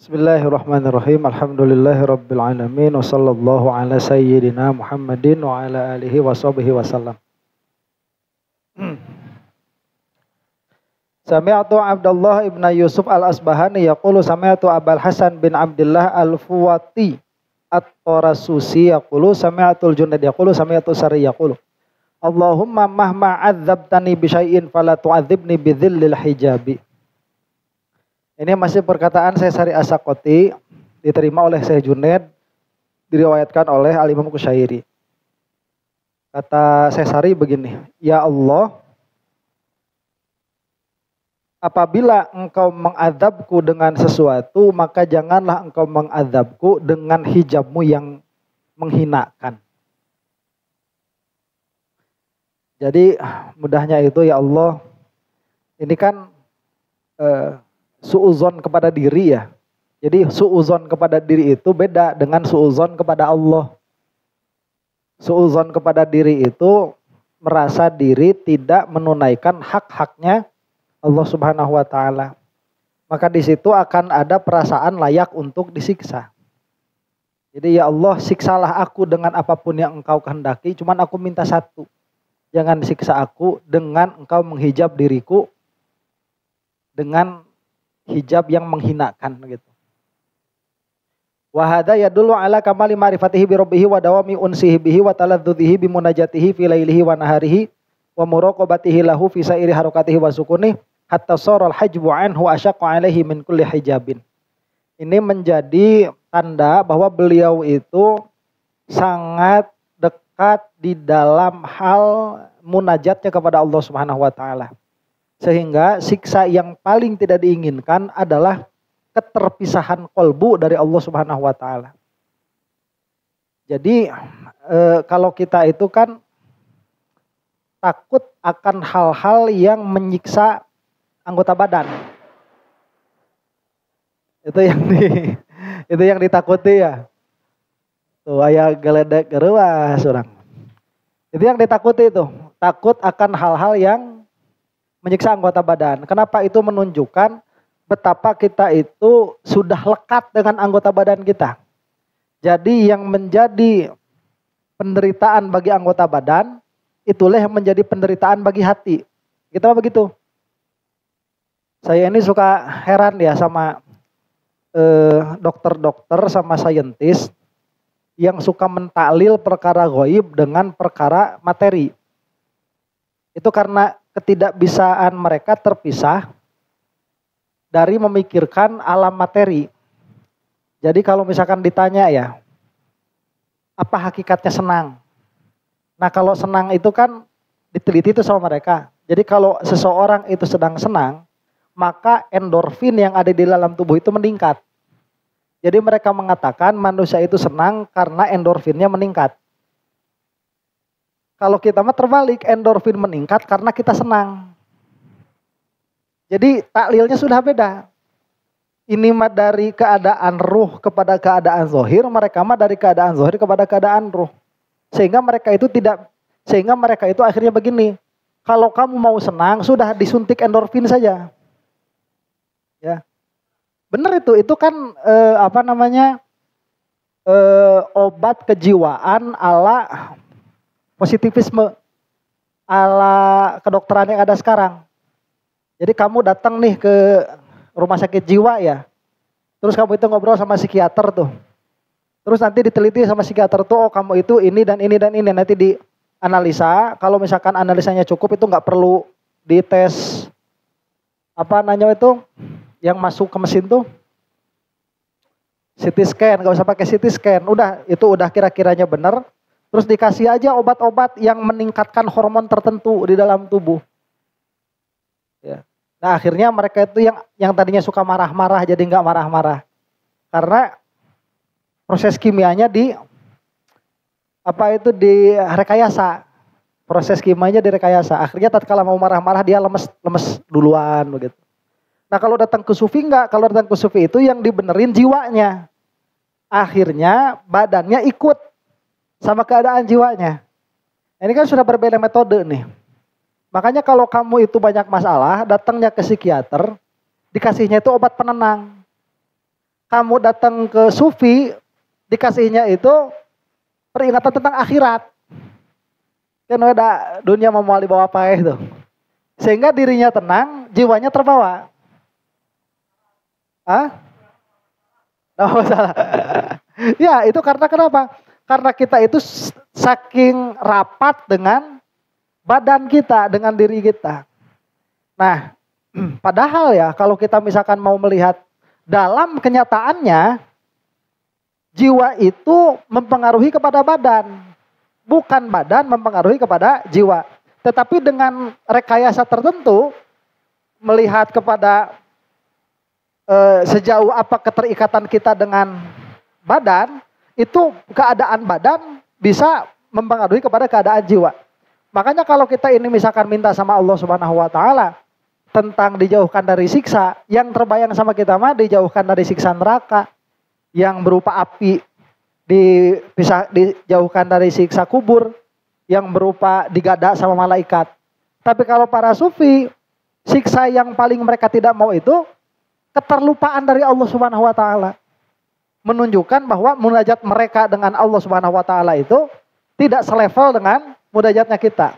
Bismillahirrahmanirrahim. Alhamdulillahirabbil alamin wa sallallahu ala sayyidina Muhammadin wa ala alihi wa sahbihi wasallam. Sami'tu Abdullah ibn Yusuf al-Asbahani yaqulu sami'tu Abul Hasan bin Abdullah al-Fuwati at-Tarasusi yaqulu sami'tu al-Junaid yaqulu sami'tu Sari yaqulu Allahumma mahma 'adzabtani bi syai'in fala tu'adzibni bi dhillil hijabi. Ini masih perkataan Syekh Sari As-Sakoti, diterima oleh Syekh Junaid, diriwayatkan oleh Al-Imam Kusyairi. Kata Syekh Sari begini, Ya Allah, apabila engkau mengadabku dengan sesuatu, maka janganlah engkau mengadabku dengan hijabmu yang menghinakan. Jadi mudahnya itu, ya Allah, ini kan suuzon kepada diri ya. Jadi suuzon kepada diri itu beda dengan suuzon kepada Allah. Suuzon kepada diri itu merasa diri tidak menunaikan hak-haknya Allah Subhanahu wa taala. Maka di situ akan ada perasaan layak untuk disiksa. Jadi ya Allah, siksalah aku dengan apapun yang engkau kehendaki, cuman aku minta satu. Jangan siksa aku dengan engkau menghijab diriku dengan hijab yang menghinakan gitu. Wa hadza yadullu ala kamali ma'rifatihi bi rabbih wa dawami unsihi bihi wa taladzudzihi bi munajatihi fi lailihi wa naharihi wa muraqabatihi lahu fi sairi harakatihi wa sukunihi hatta sara al-hajbu anhu asyaqqa alaihi min kulli hijabin. Ini menjadi tanda bahwa beliau itu sangat dekat di dalam hal munajatnya kepada Allah Subhanahu wa taala. Sehingga siksa yang paling tidak diinginkan adalah keterpisahan kolbu dari Allah Subhanahu wa taala. Jadi kalau kita itu kan takut akan hal-hal yang menyiksa anggota badan. Itu yang ditakuti ya. Tuh aya geledek geruas orang. Itu yang ditakuti itu, takut akan hal-hal yang menyiksa anggota badan. Kenapa? Itu menunjukkan betapa kita itu sudah lekat dengan anggota badan kita. Jadi yang menjadi penderitaan bagi anggota badan, itulah yang menjadi penderitaan bagi hati. Gitu apa begitu? Saya ini suka heran ya sama dokter-dokter sama saintis yang suka mentaklil perkara ghaib dengan perkara materi. Itu karena ketidakbisaan mereka terpisah dari memikirkan alam materi. Jadi kalau misalkan ditanya ya, apa hakikatnya senang? Nah kalau senang itu kan diteliti itu sama mereka. Jadi kalau seseorang itu sedang senang, maka endorfin yang ada di dalam tubuh itu meningkat. Jadi mereka mengatakan manusia itu senang karena endorfinnya meningkat. Kalau kita mah terbalik, endorfin meningkat karena kita senang. Jadi taklilnya sudah beda. Ini mah dari keadaan ruh kepada keadaan zohir, mereka mah dari keadaan zohir kepada keadaan ruh. Sehingga mereka itu akhirnya begini. Kalau kamu mau senang, sudah disuntik endorfin saja. Ya, benar itu kan obat kejiwaan ala positivisme ala kedokteran yang ada sekarang. Jadi kamu datang nih ke rumah sakit jiwa ya. Terus kamu itu ngobrol sama psikiater tuh. Terus nanti diteliti sama psikiater tuh, oh kamu itu ini dan ini dan ini. Nanti dianalisa, kalau misalkan analisanya cukup itu nggak perlu dites yang masuk ke mesin tuh. CT scan, nggak usah pakai CT scan. Itu udah kira-kiranya benar. Terus dikasih aja obat-obat yang meningkatkan hormon tertentu di dalam tubuh. Ya. Nah akhirnya mereka itu yang tadinya suka marah-marah jadi nggak marah-marah. Karena proses kimianya direkayasa. Proses kimianya direkayasa. Akhirnya tatkala mau marah-marah dia lemes duluan begitu. Nah kalau datang ke sufi enggak. Kalau datang ke sufi itu yang dibenerin jiwanya. Akhirnya badannya ikut sama keadaan jiwanya. Ini kan sudah berbeda metode nih. Makanya kalau kamu itu banyak masalah, datangnya ke psikiater, dikasihnya itu obat penenang. kamu datang ke sufi, dikasihnya itu peringatan tentang akhirat. Kan ada dunia mau dibawa apa itu. Sehingga dirinya tenang, jiwanya terbawa. Oh, salah. Ya, itu karena kenapa? Karena kita itu saking rapat dengan badan kita, dengan diri kita. Nah, padahal ya kalau kita misalkan mau melihat dalam kenyataannya, jiwa itu mempengaruhi kepada badan. Bukan badan mempengaruhi kepada jiwa. Tetapi dengan rekayasa tertentu, melihat kepada sejauh apa keterikatan kita dengan badan, itu keadaan badan bisa mempengaruhi kepada keadaan jiwa. Makanya kalau kita ini misalkan minta sama Allah Subhanahu wa taala tentang dijauhkan dari siksa, yang terbayang sama kita mah dijauhkan dari siksa neraka yang berupa api, dijauhkan dari siksa kubur yang berupa digada sama malaikat. Tapi kalau para sufi, siksa yang paling mereka tidak mau itu keterlupaan dari Allah Subhanahu wa taala. Menunjukkan bahwa munajat mereka dengan Allah Subhanahu wa taala itu tidak selevel dengan munajatnya kita.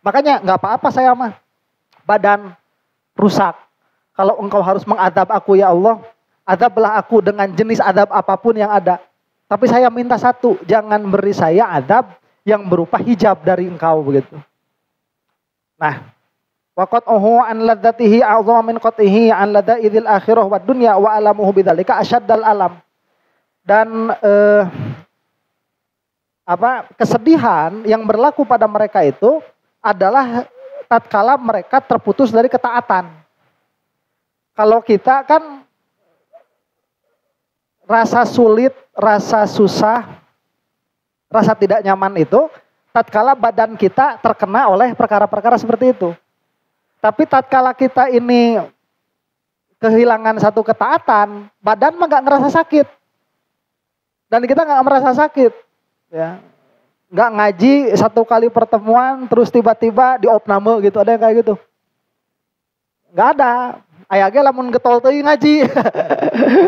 Makanya nggak apa-apa saya mah badan rusak. Kalau engkau harus mengadab aku ya Allah, adablah aku dengan jenis adab apapun yang ada. Tapi saya minta satu, jangan beri saya adab yang berupa hijab dari engkau begitu. Nah, waqat'uhu an ladzatihi a'dhamu min qat'ihi an ladaidil akhirah wad dunya wa alamuhu bidzalika asyaddal alam. Dan kesedihan yang berlaku pada mereka itu adalah tatkala mereka terputus dari ketaatan. Kalau kita kan rasa sulit, rasa susah, rasa tidak nyaman itu tatkala badan kita terkena oleh perkara-perkara seperti itu. Tapi tatkala kita ini kehilangan satu ketaatan, badan mah gak ngerasa sakit. Dan kita gak merasa sakit. Ya. Gak ngaji satu kali pertemuan, terus tiba-tiba diopname gitu, ada yang kayak gitu. Gak ada. Ayage lamun getol teuing ngaji.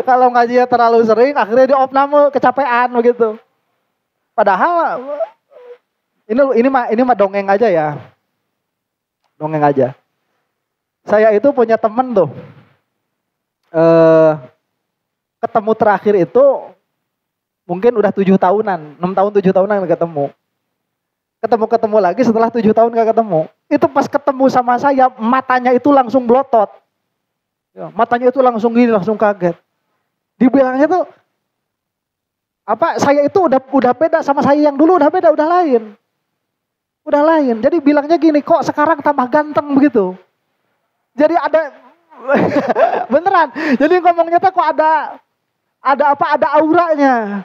Kalau ngajinya terlalu sering, akhirnya diopname, kecapean begitu. Padahal ini mah dongeng aja ya. Dongeng aja. Saya itu punya temen tuh, ketemu terakhir itu mungkin udah 7 tahunan, 6 tahun 7 tahunan ketemu. Ketemu lagi setelah 7 tahun gak ketemu. Itu pas ketemu sama saya, matanya itu langsung blotot. Ya, matanya itu langsung gini, langsung kaget. Dibilangnya tuh, saya itu udah beda sama saya yang dulu, udah beda, udah lain. Udah lain, jadi bilangnya gini, kok sekarang tambah ganteng begitu. Jadi ada beneran. Jadi ngomongnya tuh kok ada auranya.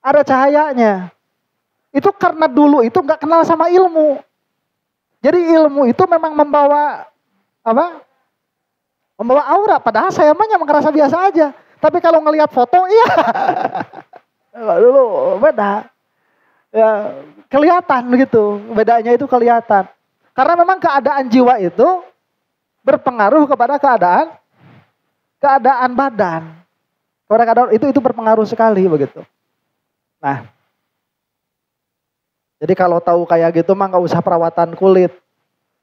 Ada cahayanya. Itu karena dulu itu nggak kenal sama ilmu. Jadi ilmu itu memang membawa membawa aura, padahal saya mah ngerasa biasa aja. Tapi kalau ngelihat foto iya. Dulu beda. Ya, kelihatan begitu. Bedanya itu kelihatan. Karena memang keadaan jiwa itu berpengaruh kepada keadaan badan. Kepada keadaan itu berpengaruh sekali begitu. Nah, jadi kalau tahu kayak gitu mah nggak usah perawatan kulit.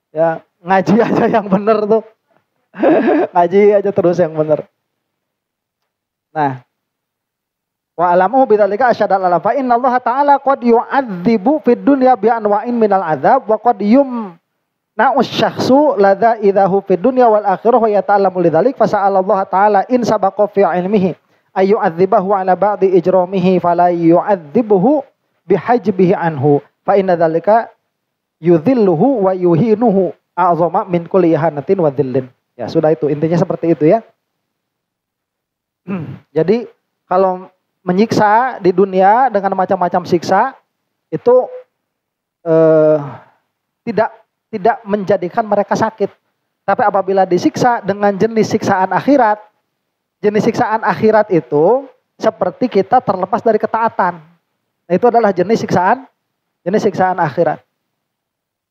Ya, ngaji aja yang bener tuh. Ngaji aja terus yang bener. Nah, wa alamu bidzalika asyadal alam fa innallaha ta'ala qad yu'adzibu fid dunya bi anwa'in minal adzab wa qad na'us syakhsu ladza idahu fid dunya wal akhirah wa yata'allamu lidzalik fa sa'alallahu ta'ala in sabaqa fi ilmihi ayu adzibahu ala ba'di ijramihi fala yu'adzibuhu bihajbihi anhu fa inna dzalika yudhilluhu wa yuhinuhu a'zama min kulli ihanatin wa dhillin. Ya sudah, itu intinya seperti itu ya. Jadi kalau menyiksa di dunia dengan macam-macam siksa itu tidak menjadikan mereka sakit. Tapi apabila disiksa dengan jenis siksaan akhirat, jenis siksaan akhirat itu seperti kita terlepas dari ketaatan. Nah, itu adalah jenis siksaan akhirat.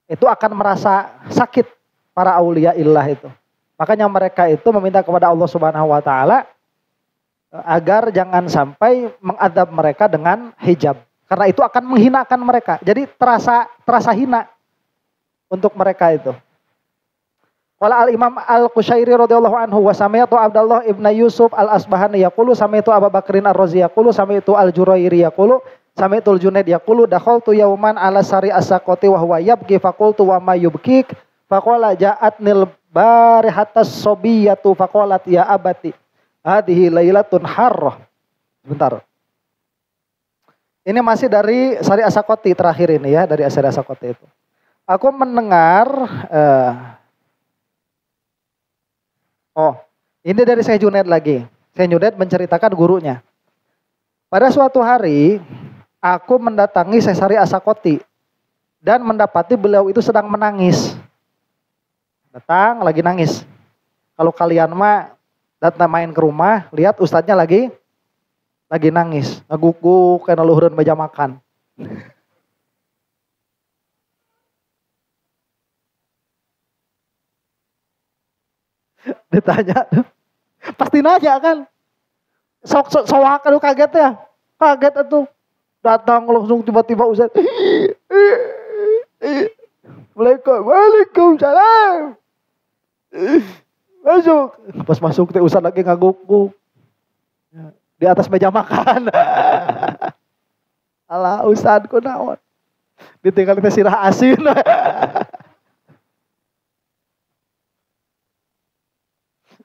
Itu akan merasa sakit para aulia illah itu. Makanya mereka itu meminta kepada Allah Subhanahu wa taala agar jangan sampai mengadab mereka dengan hijab. Karena itu akan menghinakan mereka. Jadi terasa hina untuk mereka itu. Qala al-Imam Al-Qushairi radhiyallahu anhu wa sami'tu Abdullah ibn Yusuf Al-Asbahani yaqulu sami'tu Abu Bakrin Ar-Razi yaqulu sami'tu Al-Jurairi yaqulu sami'tu Al-Junaid yaqulu dakhaltu yawman ala sari as-saqati wa huwa yabki faqultu wa ma yubkik faqala ja'atnil barihatas sobiyatu faqalat ya abati hadhihi lailatun harrah. Bentar. Ini masih dari Sari As-Sakoti terakhir ini ya, dari Sari As-Sakoti itu. Aku mendengar, ini dari Syekh Junaid lagi. Syekh Junaid menceritakan gurunya. Pada suatu hari, aku mendatangi Syekh Sari As-Sakoti dan mendapati beliau itu sedang menangis. Datang lagi nangis. Kalau kalian mah datang main ke rumah, lihat ustadznya lagi nangis, ngaguk-guk kena luhureun meja makan. Ditanya, pasti nanya kan, sok aduh kaget ya, kaget atuh, datang langsung tiba-tiba ustadz, Waalaikumsalam, masuk, pas masuk teh ustadz lagi ngaguk-guk. Di atas meja makan. Alah ustad ku naon. Ditinggal teh sirah asin.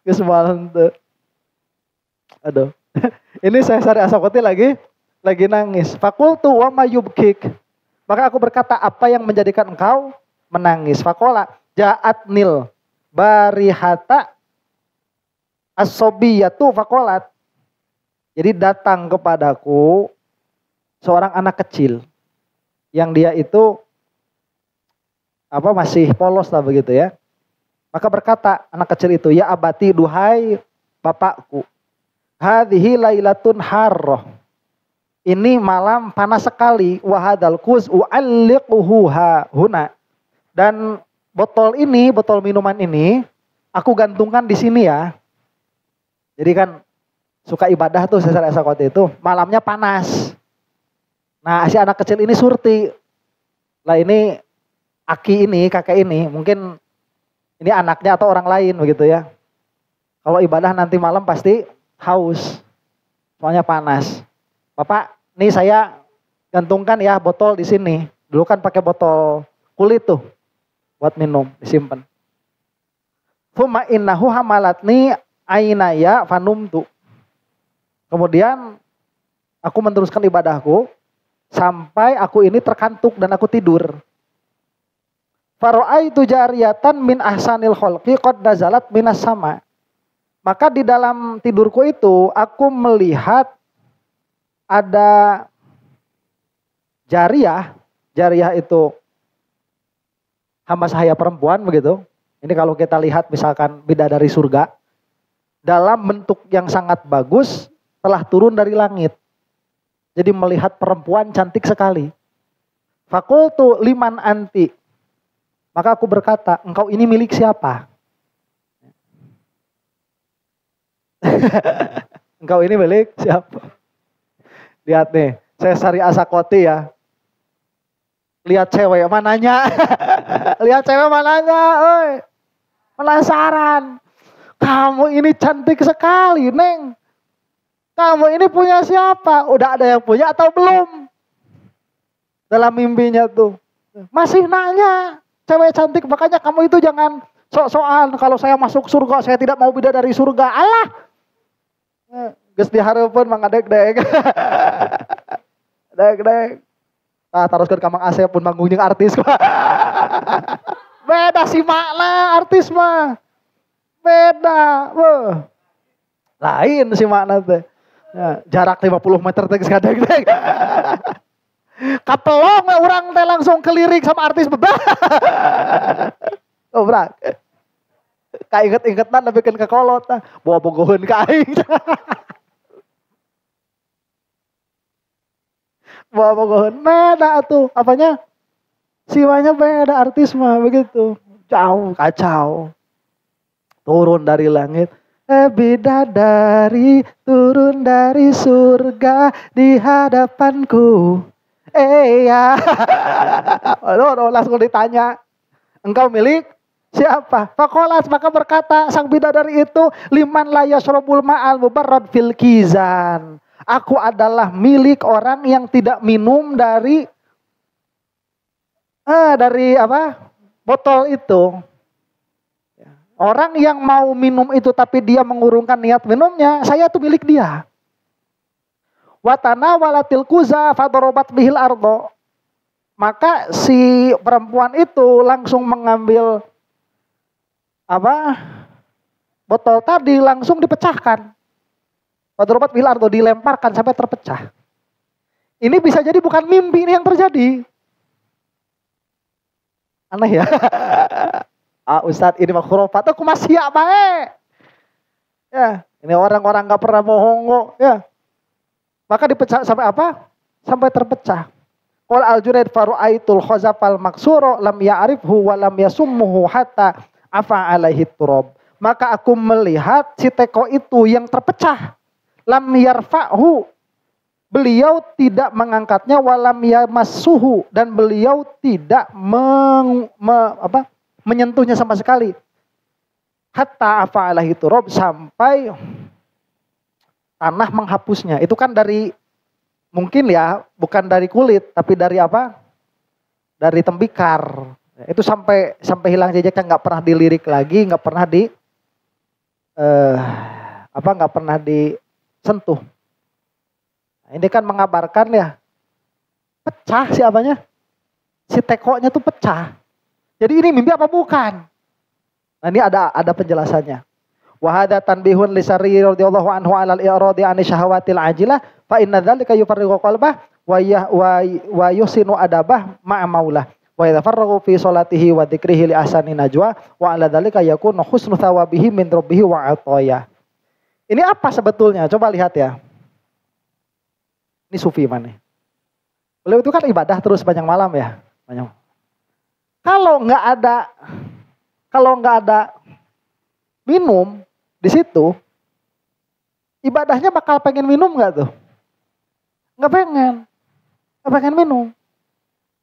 Geus malem teh. Aduh. Ini saya Sari As-Sakoti lagi nangis. Fakultu wa ma yubkik. Maka aku berkata, apa yang menjadikan engkau menangis? Fakola ja'at nil barihata as-sobiyatu fakolat. Jadi datang kepadaku seorang anak kecil yang dia itu masih polos lah begitu ya. Maka berkata anak kecil itu, ya abati, duhai bapakku, hadhihi lailatun harrah. Ini malam panas sekali, wahadal kuz u'alliquhu huna. Dan botol minuman ini aku gantungkan di sini ya. Jadi kan suka ibadah tuh Sesar As-Sakoti itu, malamnya panas. Nah si anak kecil ini surti. Lah ini kakek ini, mungkin ini anaknya atau orang lain begitu ya. Kalau ibadah nanti malam pasti haus. Soalnya panas. Bapak, nih saya gantungkan ya botol di sini. Dulu kan pakai botol kulit tuh buat minum, disimpan. Fuma innahu hamalatni ainaya fanumtu. Kemudian aku meneruskan ibadahku sampai aku ini terkantuk dan aku tidur. Faro'aitu jariyatan min ahsanil kholqi qad nazalat minas sama. Maka di dalam tidurku itu aku melihat ada jariyah. Jariyah itu hamba sahaya perempuan begitu. Ini kalau kita lihat misalkan bidadari surga. Dalam bentuk yang sangat bagus, telah turun dari langit. Jadi melihat perempuan cantik sekali. Fakultu liman anti. Maka aku berkata, engkau ini milik siapa? Engkau ini milik siapa? Lihat nih, saya Sari As-Sakoti ya. Lihat cewek mananya. Lihat cewek mananya. Oi. Penasaran. Kamu ini cantik sekali, Neng. Kamu ini punya siapa? Udah ada yang punya atau belum? Dalam mimpinya tuh. Masih nanya. Cewek cantik, makanya kamu itu jangan sok-sokan. Kalau saya masuk surga, saya tidak mau bidadari surga. Allah. Geus dihareupeun Mang Adek-dek. Dek. Teruskan ka Mang Asep pun manggung jeung artis. Beda si makna artis mah. Beda. Lain si makna teh. Ya, jarak 50 meter teh geus kadek-dek. Kapelong orang teh langsung kelirik sama artis bebah. Obrak. Kainget-ingetan lebih ke kolot tah. Bawa bogoheun ka aing. Bawa bogoheun beda tuh. Apanya? Siwanya beda artis mah begitu. Jauh kacau. Turun dari langit. bidadari turun dari surga di hadapanku. Ya. Langsung ditanya, engkau milik siapa? Fakolas, maka berkata sang bidadari itu, liman la yashrabul ma'al mubarrad fil kizan. Aku adalah milik orang yang tidak minum dari botol itu. Orang yang mau minum itu tapi dia mengurungkan niat minumnya, saya tuh milik dia. Watana walatil kuza fadorobat bihil ardo. Maka si perempuan itu langsung mengambil botol tadi, langsung dipecahkan. Fadorobat bihil ardo, dilemparkan sampai terpecah. Ini bisa jadi bukan mimpi, ini yang terjadi. Aneh ya. Ustadz ini mah khurafat, aku masih apa ya, ini orang-orang gak pernah bohong ya. Maka dipecah sampai apa? Sampai terpecah. Qul al-Junaid faru'aitul khazafal maksuro lam ya'rifhu wa lam yasummuhu hatta afa alaihi turab. Maka aku melihat si teko itu yang terpecah. Lam yarfa'hu, beliau tidak mengangkatnya, walam yamassuhu, dan beliau tidak menyentuhnya sama sekali. Hatta afa alaihi turab, sampai tanah menghapusnya. Itu kan dari, mungkin ya, bukan dari kulit, tapi dari apa? Dari tembikar. Itu sampai hilang jejaknya, nggak pernah dilirik lagi, nggak pernah nggak pernah disentuh. Nah, ini kan mengabarkan ya, pecah siapanya? Si tekonya tuh pecah. Jadi ini mimpi apa bukan? Nah, ini ada penjelasannya. Wa hadza tanbihun li Sari radhiyallahu anhu 'ala al-i'radi 'ani syahawatil ajilah fa inna dzalika yufarriqu qalbah wa yusinu adabah ma'a maulah wa yatafarraqu fi salatihi wa dzikrihi li ahsani najwa wa 'ala dzalika yakunu husnu thawabihi min rabbihi wa 'ataya. Ini apa sebetulnya? Coba lihat ya. Ini sufi mana? Beliau itu kan ibadah terus sepanjang malam ya. Kalau nggak ada minum di situ, ibadahnya bakal pengen minum nggak tuh? Nggak pengen minum.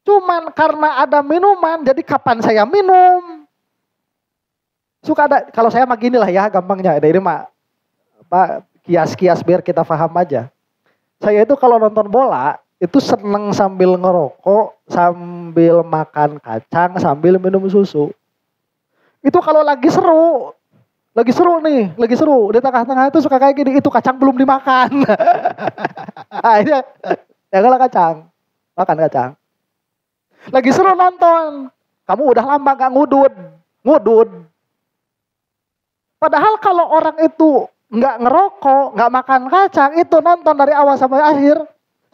Cuman karena ada minuman, jadi kapan saya minum? Suka ada, kalau saya mah gini lah ya gampangnya. Ini mah kias-kias biar kita paham aja. Saya itu kalau nonton bola, itu seneng sambil ngerokok, sambil makan kacang, sambil minum susu. Itu kalau lagi seru nih, di tengah-tengah itu suka kayak gini, itu kacang belum dimakan. Nah, ini ya kalau makan kacang. Lagi seru nonton, kamu udah lama gak ngudud. Padahal kalau orang itu nggak ngerokok, nggak makan kacang, itu nonton dari awal sampai akhir,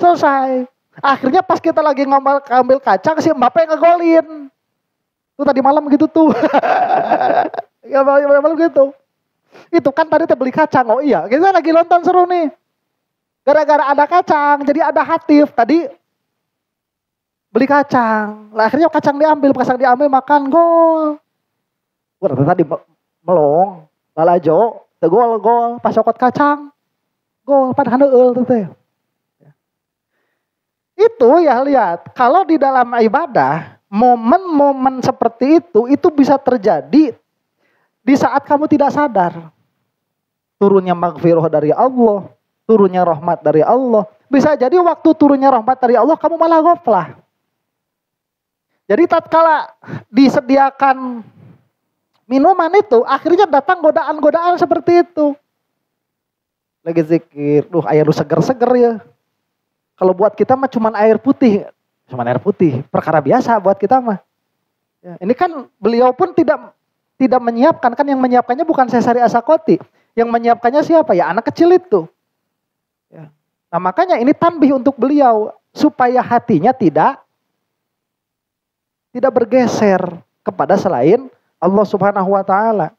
selesai. Akhirnya pas kita lagi ngambil kacang, si Mbappe ngegolin. Tuh tadi malam gitu tuh. Ya malam gitu. Itu kan tadi beli kacang. Oh iya, kita lagi nonton seru nih. Gara-gara ada kacang, jadi ada hatif. Tadi beli kacang. Lah akhirnya kacang diambil, makan, gol. Tadi melong, lalajo, gol, pas cokot kacang. Gol, padahal heul teh. Itu ya lihat, kalau di dalam ibadah, momen-momen seperti itu bisa terjadi di saat kamu tidak sadar. Turunnya maghfirah dari Allah, turunnya rahmat dari Allah. Bisa jadi waktu turunnya rahmat dari Allah, kamu malah ghaflah. Jadi tatkala disediakan minuman itu, akhirnya datang godaan-godaan seperti itu. Lagi zikir, air lu seger-seger ya. Kalau buat kita mah cuman air putih, perkara biasa buat kita mah. Ya, ini kan beliau pun tidak menyiapkan, kan yang menyiapkannya bukan Sesari Asakoti, yang menyiapkannya siapa? Ya anak kecil itu. Ya. Nah makanya ini tanbih untuk beliau supaya hatinya tidak bergeser kepada selain Allah Subhanahu wa taala.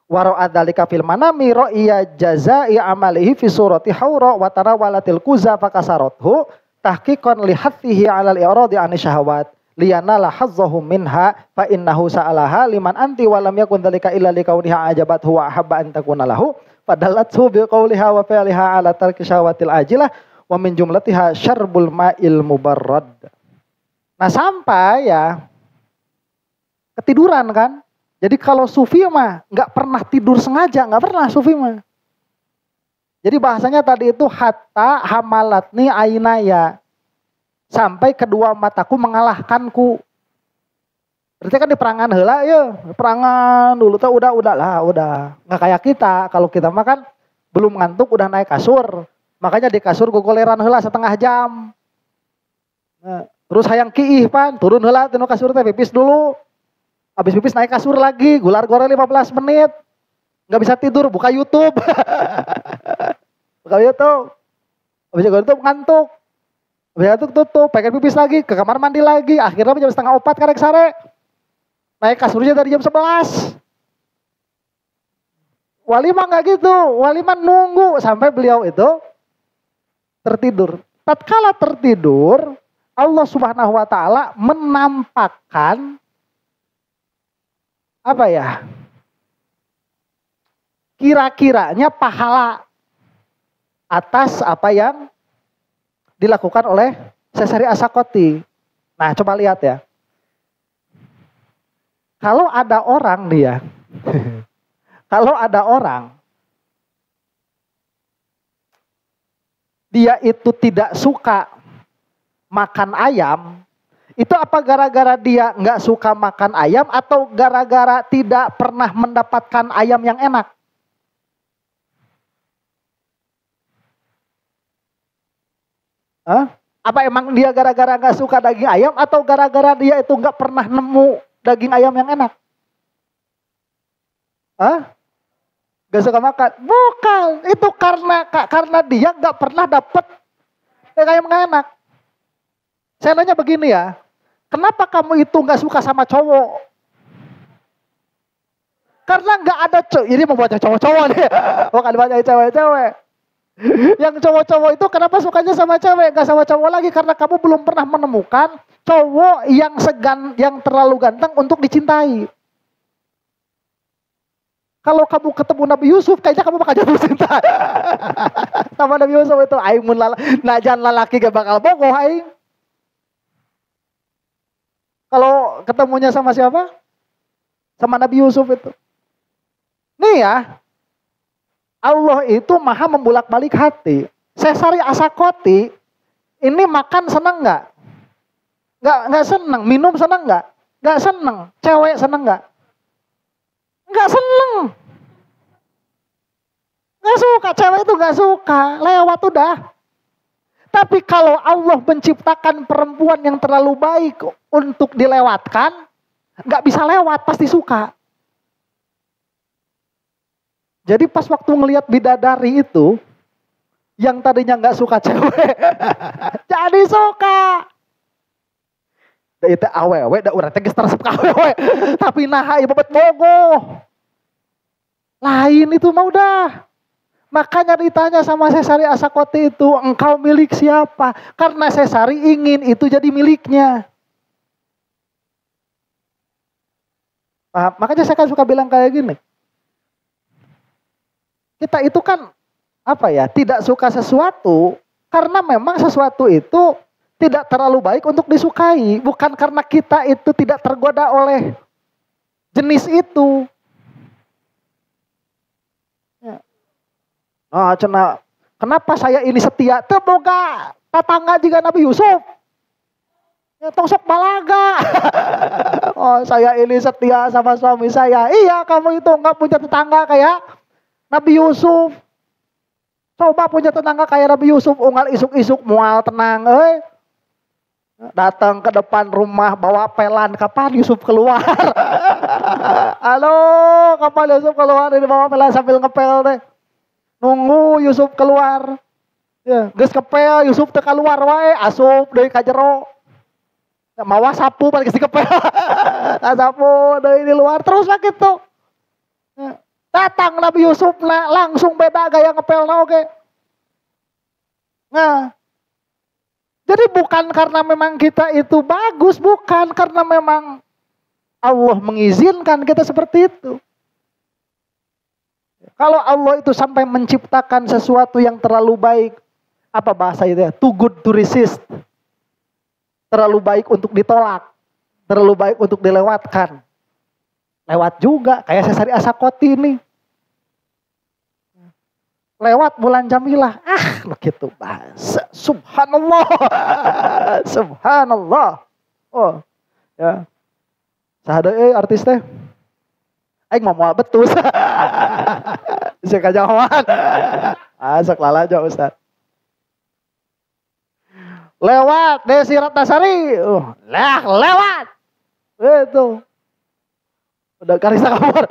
Wa ra'adzalika fil manami ra'iya jazaa'i amalihi fi surati haura wa tarawalatil kuza fakasarathu tahqiqan li hathihi 'ala al-i'radi 'ani syahawat liyana la hazzahu minha fa innahu sa'alaha liman anti wa lam yakun dzalika illa liqauniha ajabat huwa ahabba an takuna lahu fadalathu bi qawliha wa fi'liha ala tarki syawatil ajilah wa min jumlatiha syarbul ma'il mubarrad. Nah, sampai ya ketiduran kan. Jadi kalau sufi mah nggak pernah tidur sengaja, nggak pernah sufi mah. Jadi bahasanya tadi itu hatta hamalatni ainaya, sampai kedua mataku mengalahkanku. Berarti kan di perangan heula ya, perangan dulu tuh udah nggak kayak kita. Kalau kita mah kan belum ngantuk udah naik kasur, makanya di kasur gogoleran heula setengah jam. Nah, terus hayang kiih pan, turun heula tinu kasur teh pipis dulu. Habis pipis naik kasur lagi, gular-gular 15 menit. Nggak bisa tidur, buka YouTube. Buka YouTube. Habis YouTube ngantuk. Habis ngantuk tutup, pengen pipis lagi, ke kamar mandi lagi. Akhirnya jam 3:30 karek sare. Naik kasurnya dari jam 11. Wali mah nggak gitu. Wali mah nunggu sampai beliau itu tertidur. Tatkala tertidur, Allah Subhanahu wa taala menampakkan apa ya? Kira-kiranya pahala atas apa yang dilakukan oleh Sesari Asakoti. Nah, coba lihat ya. Kalau ada orang dia, kalau ada orang dia itu tidak suka makan ayam, itu apa gara-gara dia nggak suka makan ayam atau gara-gara tidak pernah mendapatkan ayam yang enak? Hah? Apa emang dia gara-gara nggak suka daging ayam atau gara-gara dia itu nggak pernah nemu daging ayam yang enak? Hah? Gak suka makan? Bukan, itu karena dia nggak pernah dapet daging ayam yang enak. Saya nanya begini ya, kenapa kamu itu nggak suka sama cowok? Karena nggak ada cowok. Ini mau baca cowok-cowok nih, bukan baca cewek-cewek. Yang cowok-cowok itu kenapa sukanya sama cewek, gak sama cowok lagi? Karena kamu belum pernah menemukan cowok yang terlalu ganteng untuk dicintai. Kalau kamu ketemu Nabi Yusuf, kayaknya kamu bakal jatuh cinta sama Nabi Yusuf itu. Aimun najan lalaki gak bakal bogoh aing. Kalau ketemunya sama siapa? Sama Nabi Yusuf itu. Nih ya, Allah itu maha membulak-balik hati. Sesari Asakoti ini makan seneng nggak? Nggak seneng. Minum seneng nggak? Nggak seneng. Cewek seneng nggak? Nggak seneng. Nggak suka. Cewek itu nggak suka. Lewat udah. Tapi kalau Allah menciptakan perempuan yang terlalu baik untuk dilewatkan, nggak bisa lewat, pasti suka. Jadi pas waktu ngelihat bidadari itu, yang tadinya nggak suka cewek, jadi suka. Itu awewe, da urang teh geus teresep ka awewe, tapi nah ieu bebet bogoh. Lain itu mah udah. Makanya ditanya sama Sesari Asakoti itu, engkau milik siapa? Karena Sesari ingin itu jadi miliknya. Paham? Makanya saya kan suka bilang kayak gini. Kita itu kan apa ya, tidak suka sesuatu karena memang sesuatu itu tidak terlalu baik untuk disukai, bukan karena kita itu tidak tergoda oleh jenis itu. Ya. Oh, kenapa saya ini setia? Teu boga tetangga juga Nabi Yusuf. Ya, tong sok balaga. Oh, saya ini setia sama suami saya. Iya, kamu itu enggak punya tetangga kayak Nabi Yusuf. Coba punya tetangga kayak Nabi Yusuf, unggal isuk-isuk mual tenang, datang ke depan rumah bawa pelan, kapan Yusuf keluar? Halo, kapan Yusuf keluar? Ini bawa pelan sambil ngepel deh. Nunggu Yusuf keluar. Ya, geus kepel Yusuf teu keluar wae, asup deui ka jero. Mawa sapu balik geus dikepel. Sapu deui di luar terus lah gitu. Ya. Datang Nabi Yusuf langsung beda gaya ngepelna oke. Nah, Jadi bukan karena memang kita itu bagus, bukan karena memang Allah mengizinkan kita seperti itu. Kalau Allah itu sampai menciptakan sesuatu yang terlalu baik, apa bahasa itu ya? Too good to resist. Terlalu baik untuk ditolak, terlalu baik untuk dilewatkan. Lewat juga, kayak Sesari Asakoti ini. Lewat bulan Jamilah, begitu bahasa. Subhanallah, subhanallah. Oh, ya. Sahada artis teh. Aing mau betul. Saya kajawan. Asak lala aja Ustaz. Lewat Desi Ratnasari. Lewat. Itu. Udah Karista Kapur.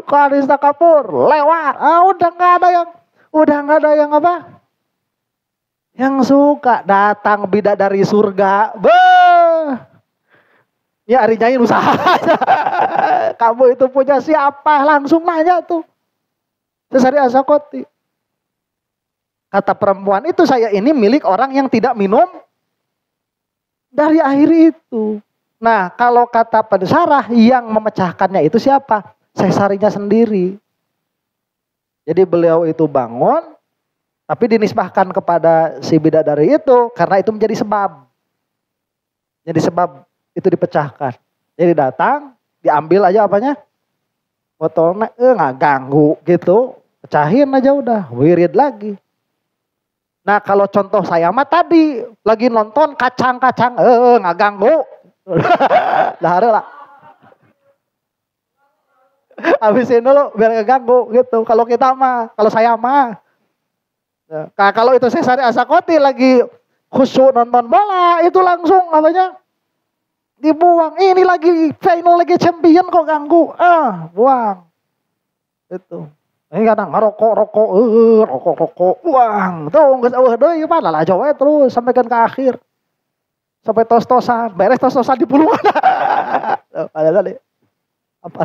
Karista Kapur lewat. Udah nggak ada yang apa? Yang suka datang bidadari surga. Ya hari nyanyi usaha. Kamu itu punya siapa? Langsung nanya tuh. Sesari Asakoti. Kata perempuan itu, saya ini milik orang yang tidak minum dari air itu. Nah kalau kata Pensarah, yang memecahkannya itu siapa? Sesarinya sendiri. Jadi beliau itu bangun, tapi dinisbahkan kepada si bidadari itu karena itu menjadi sebab. Jadi sebab itu dipecahkan. Jadi datang, diambil aja apanya? Botolnya, nggak ganggu gitu. Pecahin aja udah, wirid lagi. Nah kalau contoh saya mah tadi, lagi nonton kacang-kacang, nggak ganggu. Lah lah. Habisin dulu biar nggak ganggu gitu. Kalau kita mah, kalau saya mah. Nah, kalau itu Sesari Asakoti lagi khusyuk nonton bola, itu langsung apanya? Dibuang. Ini lagi final, lagi champion kok ganggu. Buang. Itu. Ini kadang rokok. Buang. Tuh geus eueuh deui mah lah Jawa terus sampai ke akhir. Sampai tos-tosan, beres tos-tosan di pulungan. Ada tadi. Apa?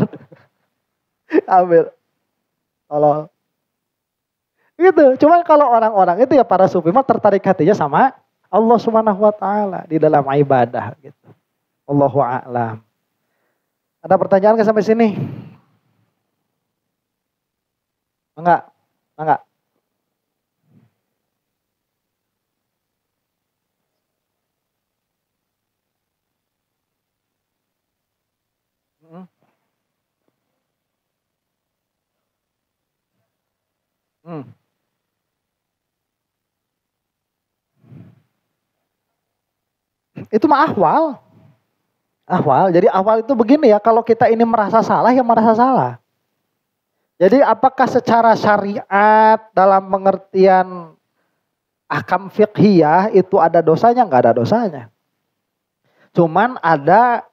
Ambil. Kalau gitu. Cuma kalau orang-orang itu ya para sufi mah tertarik hatinya sama Allah Subhanahu wa taala di dalam ibadah gitu. Allahu a'lam. Ada pertanyaan ke sampai sini? Enggak. Itu mah ahwal. Jadi ahwal itu begini ya, kalau kita ini merasa salah ya merasa salah. Jadi apakah secara syariat dalam pengertian ahkam fiqhiyah itu ada dosanya? Enggak ada dosanya. Cuman ada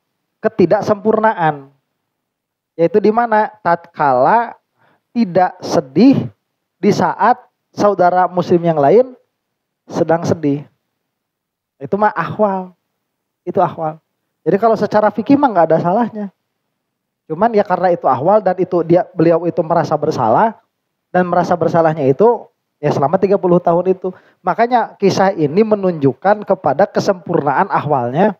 ketidaksempurnaan. Yaitu di mana tatkala tidak sedih di saat saudara muslim yang lain sedang sedih. Itu mah ahwal. Itu ahwal. Jadi kalau secara fikih mah nggak ada salahnya. Cuman ya karena itu ahwal dan itu beliau itu merasa bersalah, dan merasa bersalahnya itu ya selama 30 tahun itu. Makanya kisah ini menunjukkan kepada kesempurnaan ahwalnya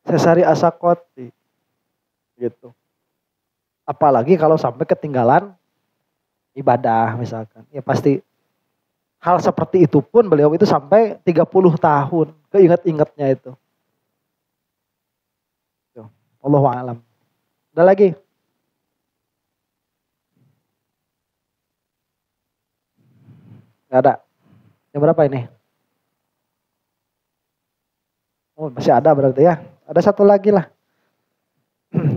Sesari Asakoti. Gitu. Apalagi kalau sampai ketinggalan ibadah misalkan. Ya pasti hal seperti itu pun beliau itu sampai 30 tahun. Keinget-ingetnya itu. Allahu a'lam. Ada lagi? Gak ada. Yang berapa ini? Oh masih ada berarti ya. Ada satu lagi lah.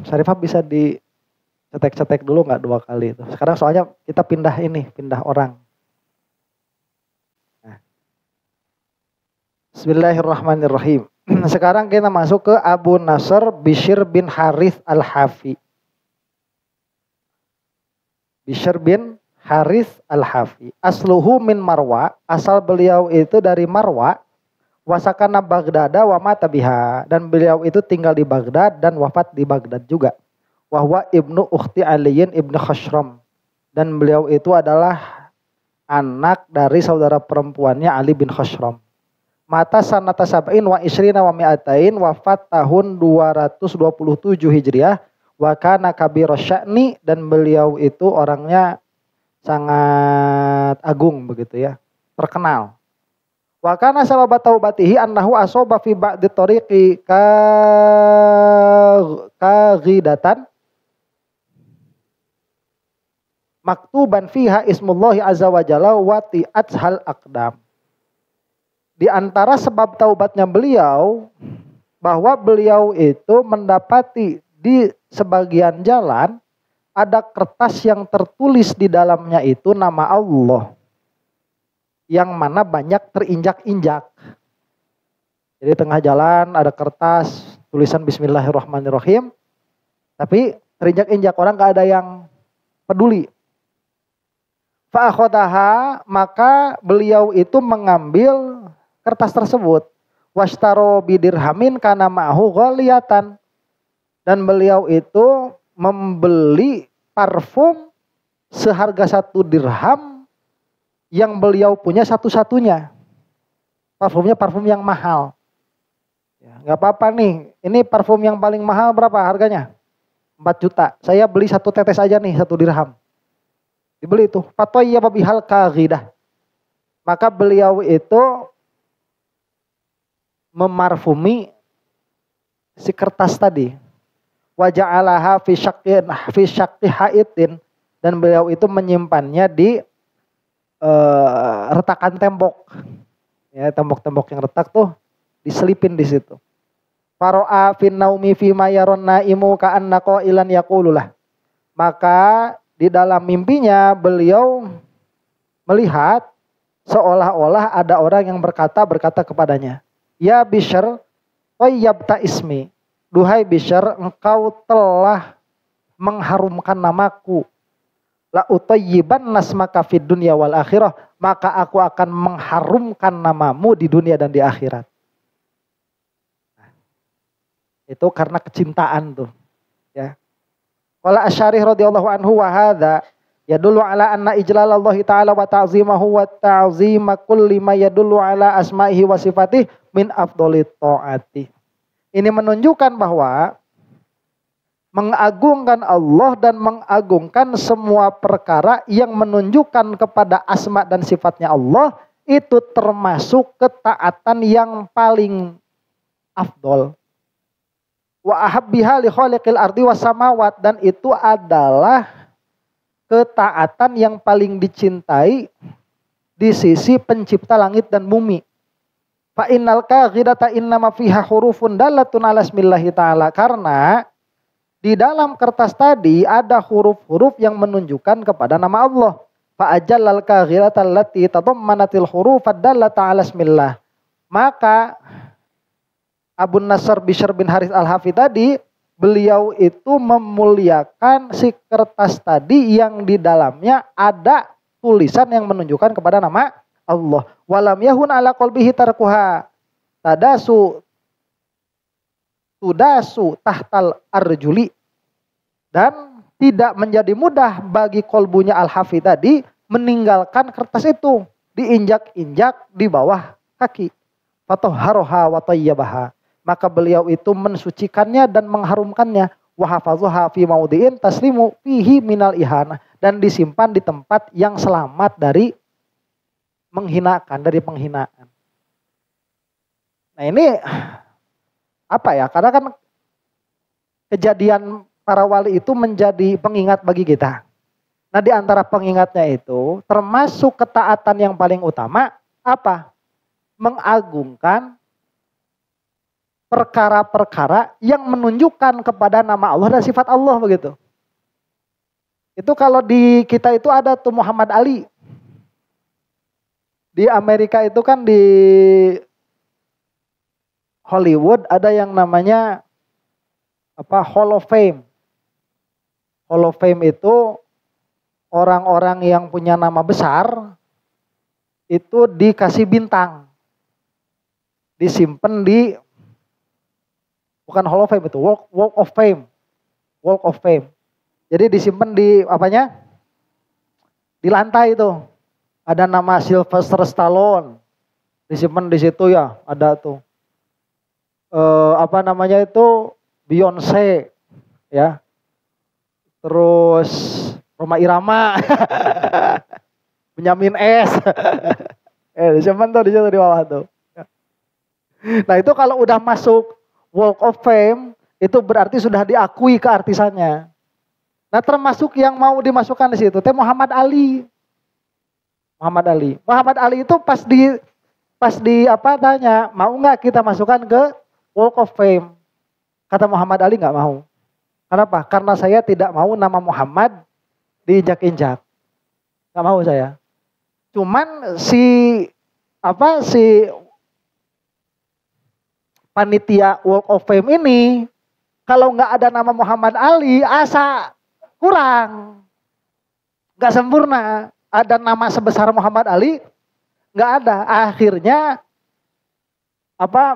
Syarifah bisa dicetek-cetek dulu nggak 2 kali itu. Sekarang soalnya kita pindah orang. Nah. Bismillahirrahmanirrahim. Sekarang kita masuk ke Abu Nasr Bishr bin Harith al-Hafi. Bishr bin Harith al-Hafi. Asluhu min Marwa. Asal beliau itu dari Marwa. Wasakana Baghdada wa mata biha. Dan beliau itu tinggal di Baghdad dan wafat di Baghdad juga. Wahwa ibnu ukhti Aliyin ibnu Khashram. Dan beliau itu adalah anak dari saudara perempuannya Ali bin Khosrom. Mata sanata sab'in wa isrina wa mi'atain, wafat tahun 227 Hijriah. Wa kana kabira sya'ni, dan beliau itu orangnya sangat agung begitu ya, terkenal. Wa kana sababa taubatihi annahu asoba fi ba'di tariqi ghidatan maktuban fiha ismullahi azza wa jalla wa ti'athal aqdam. Di antara sebab taubatnya beliau, bahwa beliau itu mendapati di sebagian jalan ada kertas yang tertulis di dalamnya itu nama Allah, yang mana banyak terinjak-injak. Jadi tengah jalan ada kertas tulisan Bismillahirrahmanirrahim, tapi terinjak-injak, orang gak ada yang peduli. Fa'akhodaha, maka beliau itu mengambil kertas tersebut. Washtaro bidirhamin kana ma'hu ghaliyatan, dan beliau itu membeli parfum seharga 1 dirham yang beliau punya satu-satunya. Parfumnya parfum yang mahal. Ya, gak apa-apa nih, ini parfum yang paling mahal berapa harganya? 4 juta. Saya beli 1 tetes aja nih, 1 dirham. Dibeli itu. Fatoyya bihal kaghidah. Maka beliau itu memarfumi si kertas tadi. Waja'alaha fi syaqqi haitin, dan beliau itu menyimpannya di retakan tembok. Ya, tembok-tembok yang retak tuh diselipin di situ. Faro'a fin naumi fi ma yaron naimu ka'anna qailan yaqululah. Maka di dalam mimpinya beliau melihat seolah-olah ada orang yang berkata kepadanya, ya Bishr, tayyabta ismi. Duhai Bishr, engkau telah mengharumkan namaku. La utayyiban nasmaka fid dunya wal akhirah, maka aku akan mengharumkan namamu di dunia dan di akhirat. Itu karena kecintaan tuh, ya. Qala Asy-Syarih radhiyallahu anhu wa hadza yadullu ala anna ijlalallahi ta'ala wa ta'zimahu wa ta'zima kulli ma yadullu ala asma'ihi wa sifatihi min afdhalit ta'ati. Ini menunjukkan bahwa mengagungkan Allah dan mengagungkan semua perkara yang menunjukkan kepada asma dan sifatnya Allah itu termasuk ketaatan yang paling afdol. Wa ahabbiha li khaliqil ardi was samawat, dan itu adalah ketaatan yang paling dicintai di sisi pencipta langit dan bumi. Fa innal kaghidata innama fiha hurufun dalatun ala ismillahi ta'ala, karena di dalam kertas tadi ada huruf-huruf yang menunjukkan kepada nama Allah. Fa ajallal kaghidata allati tadammanatil hurufad dalata ala ismillah. Maka Abu Nasr Bishr bin Harith Al-Hafi tadi, beliau itu memuliakan si kertas tadi yang di dalamnya ada tulisan yang menunjukkan kepada nama Allah. Walam yahun ala qalbihi tarkuha tudasu tahtal arjuli, dan tidak menjadi mudah bagi kolbunya Al-Hafi tadi meninggalkan kertas itu, diinjak-injak di bawah kaki. Fatahharoha wa tayyabaha, maka beliau itu mensucikannya dan mengharumkannya. Wa hafazuha fi maudhi'in taslimu fihi minal ihana, dan disimpan di tempat yang selamat dari menghinakan, dari penghinaan. Nah ini apa ya? Karena kan kejadian para wali itu menjadi pengingat bagi kita. Nah di antara pengingatnya itu termasuk ketaatan yang paling utama apa? Mengagungkan perkara-perkara yang menunjukkan kepada nama Allah dan sifat Allah begitu. Itu kalau di kita itu ada tuh Muhammad Ali. Di Amerika itu kan di Hollywood ada yang namanya apa, Hall of Fame. Hall of Fame itu orang-orang yang punya nama besar itu dikasih bintang. Disimpan di, bukan Hall of Fame itu, Walk of Fame. Walk of Fame. Jadi disimpan di apanya? Di lantai itu. Ada nama Sylvester Stallone. Disimpan di situ ya, ada tuh. Apa namanya itu? Beyonce ya. Terus Rhoma Irama. Benyamin S. Disimpan tuh di situ di bawah tuh. Nah, itu kalau udah masuk Walk of Fame, itu berarti sudah diakui keartisannya. Nah, termasuk yang mau dimasukkan di situ teh Muhammad Ali. Muhammad Ali itu pas di apa tanya, mau nggak kita masukkan ke Walk of Fame? Kata Muhammad Ali nggak mau. Kenapa? Karena saya tidak mau nama Muhammad diinjak-injak. Nggak mau saya. Cuman si panitia Walk of Fame ini, kalau nggak ada nama Muhammad Ali, asa kurang, nggak sempurna. Ada nama sebesar Muhammad Ali, nggak ada. Akhirnya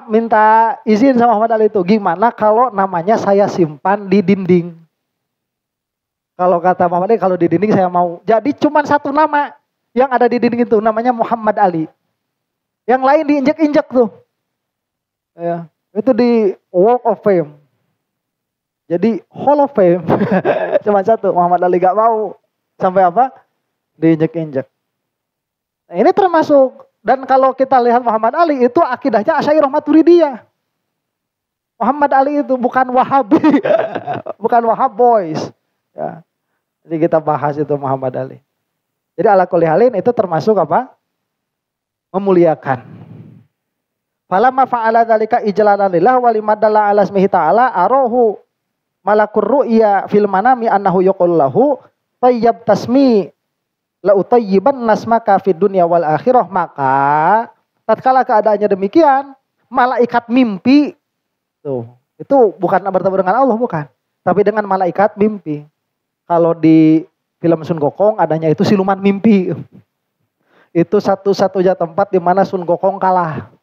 minta izin sama Muhammad Ali itu, gimana kalau namanya saya simpan di dinding? Kalau kata Muhammad Ali, kalau di dinding saya mau. Jadi cuma satu nama yang ada di dinding itu, namanya Muhammad Ali. Yang lain diinjek-injek tuh. Ya, itu di Walk of Fame. Jadi Hall of Fame cuma satu, Muhammad Ali gak mau. Sampai diinjek-injek. Nah, ini termasuk. Dan kalau kita lihat Muhammad Ali itu akidahnya Asy'ariyah Maturidiyah. Muhammad Ali itu bukan Wahabi. Bukan Wahhab boys. Ya. Jadi kita bahas itu Muhammad Ali. Jadi ala kulli halin itu termasuk memuliakan. Falamma fa'ala dzalika ijlalan lillah wa limadalla ala ismihi ta'ala arahu malakur ru'ya fil manami annahu yaqulu lahu tayyib tasmi la utayyiban nasmaka fid dunya wal akhirah. Maka tatkala keadaannya demikian, malaikat mimpi tuh, itu bukan bertemu dengan Allah, bukan, tapi dengan malaikat mimpi. Kalau di film Sun Gokong adanya itu siluman mimpi. Itu satu-satunya tempat di mana Sun Gokong kalah.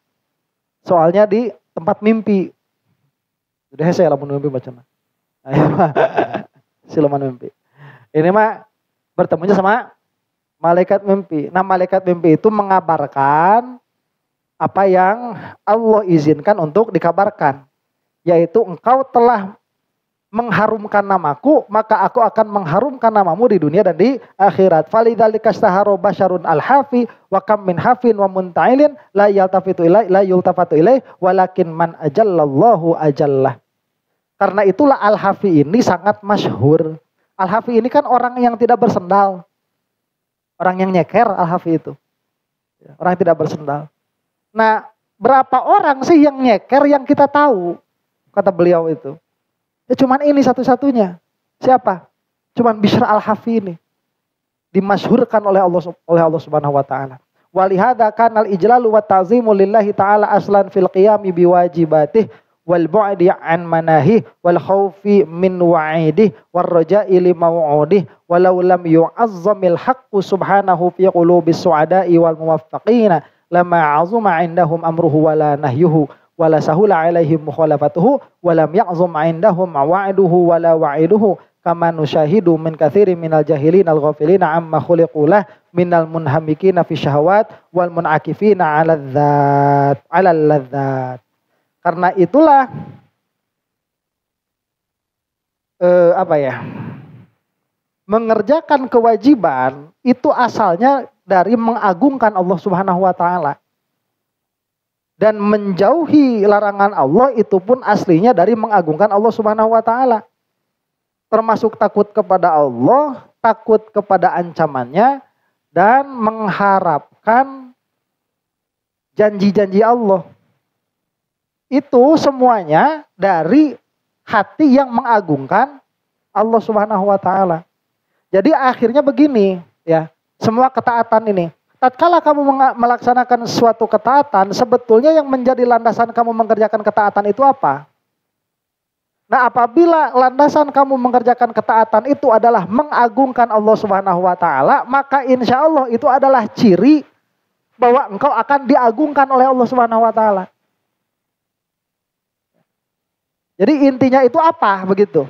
Soalnya di tempat mimpi. Udah saya lamun mimpi bacana. Siluman mimpi. Ini mah bertemunya sama malaikat mimpi. Nah, malaikat mimpi itu mengabarkan apa yang Allah izinkan untuk dikabarkan. Yaitu engkau telah mengharumkan namaku, maka aku akan mengharumkan namamu di dunia dan di akhirat. Falidzalika istaharo basyarun al-hafi wa kam min hafin wa muntailin la yultafatu ilai walakin man ajallallahu ajallah. Karena itulah al-hafi ini sangat masyhur. Al-hafi ini kan orang yang tidak bersendal. Orang yang nyeker al-hafi itu. Orang yang tidak bersendal. Nah, berapa orang sih yang nyeker yang kita tahu? Kata beliau itu. Ya cuman ini satu-satunya. Siapa? Cuman Bishr al-Hafi ini. Dimasyhurkan oleh Allah Subhanahu wa taala. Walihada kanal ijlalu wa ta'zimu lillahi ta'ala aslan fil qiyami biwajibatih wal bu'di an manahi wal khaufi min wa'idih war raja'i li maw'udih walau lam yu'azzamil haqqu subhanahu fi qulubis su'ada'i wal muwaffaqina lama 'azuma 'indahum amruhu wala nahyuhu wala sahula alaihim mukhalafatuhu walam ya'zum 'indahum wa'duhu wala wa'iduhu kama nusyahidu min katsirin minal jahilin al-ghafilina amma khuliqulah minal munhamikina fi syahawat wal munakifina 'ala ladzat. Karena itulah mengerjakan kewajiban itu asalnya dari mengagungkan Allah Subhanahu wa taala. Dan menjauhi larangan Allah itu pun aslinya dari mengagungkan Allah Subhanahu wa taala. Termasuk takut kepada Allah, takut kepada ancamannya, dan mengharapkan janji-janji Allah. Itu semuanya dari hati yang mengagungkan Allah Subhanahu wa taala. Jadi akhirnya begini, ya, semua ketaatan ini. Tatkala kamu melaksanakan suatu ketaatan, sebetulnya yang menjadi landasan kamu mengerjakan ketaatan itu apa? Nah, apabila landasan kamu mengerjakan ketaatan itu adalah mengagungkan Allah Subhanahu wa taala, maka insya Allah itu adalah ciri bahwa engkau akan diagungkan oleh Allah Subhanahu wa taala. Jadi intinya itu apa begitu?